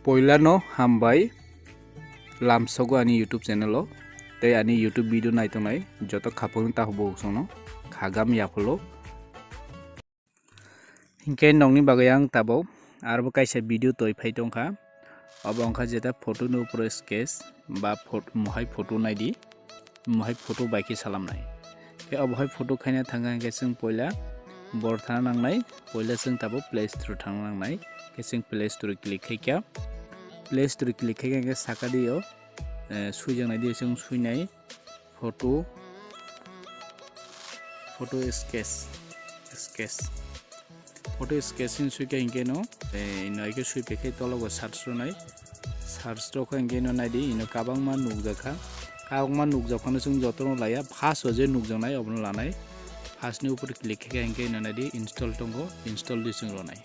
Poilano Hambai Lamsokgo ani YouTube channelo te ani YouTube video naitong nai joto Khapang Takhwk Bwkhukswng khagam yapolo hinke nongni bagai ang tabo arbo kaisa video toi phai tongkha abo angkha jeta photo no pro sketch ba mohai photo naidi mohai photo baiki salamnai ke abohai photo khaina thanga ke sing poila bor thana nangnai poila sing tabo play store thang nangnai ke sing play store click khaikya play store click khaikya ke sakadio suijang naidi sing suinai photo sketching suika hinke no inai ke sui pekhe tologo search ronai search ro kha hinke no naidi ino kabang ma nukjakha kabang ma nukjakhano sing jotono laya first oje nukjangnai obno lanai first ni upor click khaikya hinke no naidi install tongo install di sing ronai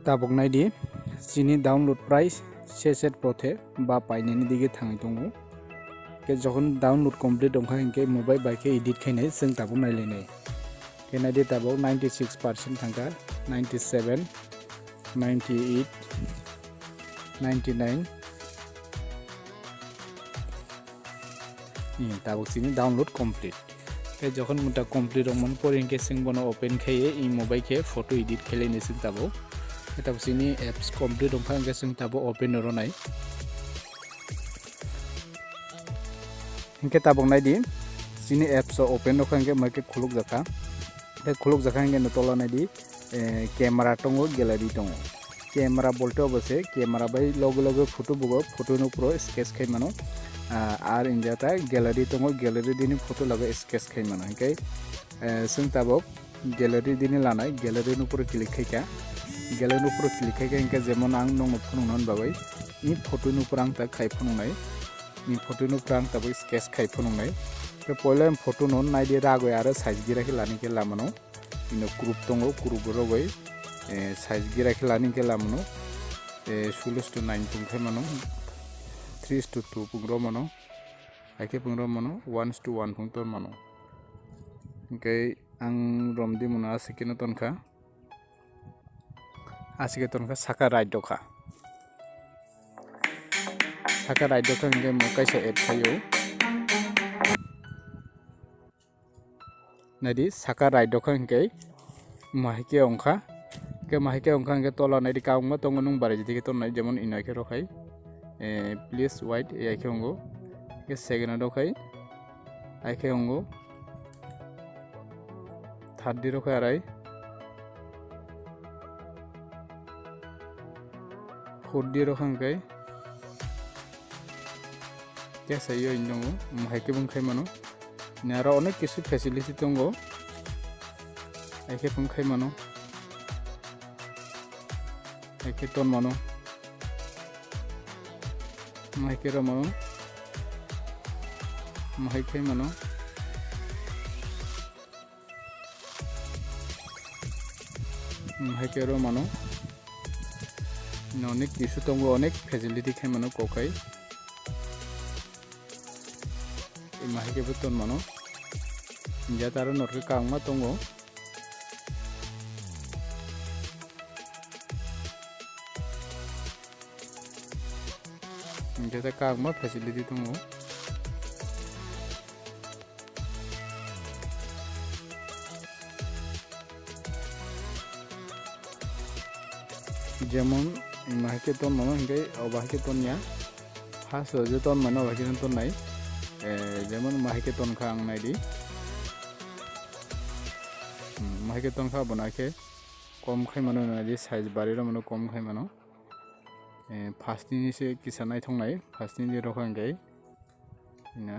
tabok naidi sini download price set prothe ba painani dige thangai tongo ke jokhon download complete ongkha hinke mobile by ke edit khainai sing tabok nailainai ke naidi tabok 96% thangka 97 98 99 ni tabok sini download complete ke jokhon muta complete omon pore hinke sing bono open khaye I mobile ke photo edit khailai sing tabok tabok sini apps complete ongkha ke sing tabok open ronai hinke tabok naidi sini apps open ongkha ke make khuluk jaka te khuluk jaka hinke no tola naidi camera tongo gallery tongo camera bolte obose camera bai logo logo photo bugo photo no pro sketch khai mano ar injata gallery tongo gallery dini photo laga sketch khai mano hinke sing tabok gallery dini lanai gallery no pro click khaika gallery no pro click khaika hinke jemon ang nong phunungnon babai ni photo no pro ang ta khai phunungnai ni photo no pro ang ta sketch khai phunungnai ke poila photo non naidi ragoi ara size gira ki lani ke lamano ino group tongo group rogoi size gira ki lani ke lamano 16:9 pungkhai mano 3:2 pungro mano ake pungro mano 1:1 pungtor mano ke ang romdi mona sikino tonka asike tonka saka right dokha nge mo kaisa add khayo nadi saka right dokha nge mahike ongkha nge tola nadi kaungma tongo nung bare jidike ton nai jemon inake rokhai please white ake ongo ke second rokhai ake ongo third di rokhai arai fourth di rokhang kai kesa yo indongo mahike bungkhai mano nara onek kisu facility tongo ake bungkhai mano ake ton mano mahike ro mano mahike mano mahike ro mano অনেক কিছু tongo অনেক facility khai mano kokai এই mahike beton mano ja taro norke kangma tongo ja kangma facility tongo যেমন mahike ton mano hingai obahike ton ya first oje ton mano obahike ton nai jemon mahike ton kha ang nai di mahike ton kha banake kom khai mano nai size bari ro mano kom khai mano first ni se kisa naithong nai first ni ro khangai na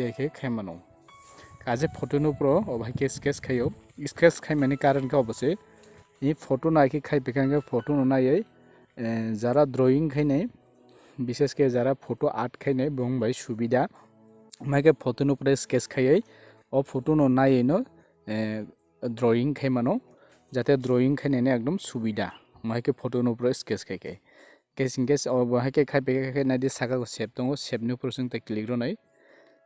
eke khai mano kaje photo no pro obahike sketch khayo sketch khai mani karan ka obose এই photo নাকি খাই পেখাঙ্গে photo নাইয়ে যারা drawing খাইনাই বিশেষ করে যারা photo art খাইনাই বংবাই সুবিধা মাকে ফটো নো প্রে স্কেচ খাইয়ে ও ফটো নো নাইয়ে নো ড্রয়িং খাইমানো যাতে ড্রয়িং খাইনাইনে একদম সুবিধা माइके फोटो नो प्रो स्केच खाइके केसिं केस बाहायके खाइपे नाइदि साका को सेप दङ सेप नि ऊपर जों ता क्लिक रनाय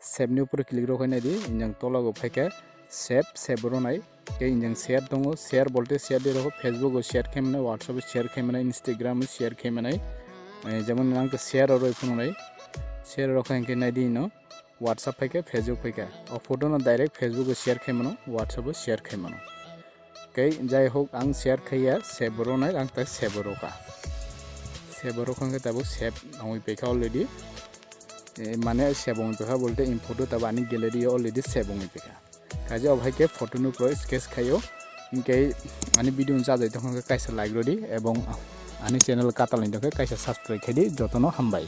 सेप नि ऊपर क्लिक रखाय नाइदि इंजों तलागो फाइके सेप रनाय के इंजों शेयर दङ शेयर बोलते शेयर दे रहो फेसबुक शेयर खेमने व्हाट्सएप शेयर खेमने इंस्टाग्राम शेयर खेमने जेमन नां तो शेयर और फुननाय शेयर रखाय के नाइदि नो व्हाट्सएप फाइके फेसबुक फाइके और फोटो नो डायरेक्ट फेसबुक शेयर खेमनो व्हाट्सएप शेयर खेमनो के जाय होक आं शेयर खैया सेब रनाय आं ता सेब रखा सेब रखांगे तब सेब आंनि पेका अलरेडी माने सेब आंनि पेका बोलते इन फोटो तब आनी गैलरी अलरेडी सेब आंनि पेका काजे अभाय के फोटो नु प्रो स्केच खायो इनके आनी वीडियो जाजाय तखन काइसे लाइक रडी एवं आनी चैनल कातालनि तके काइसे सब्सक्राइब खाइदि जतनो हामबाय।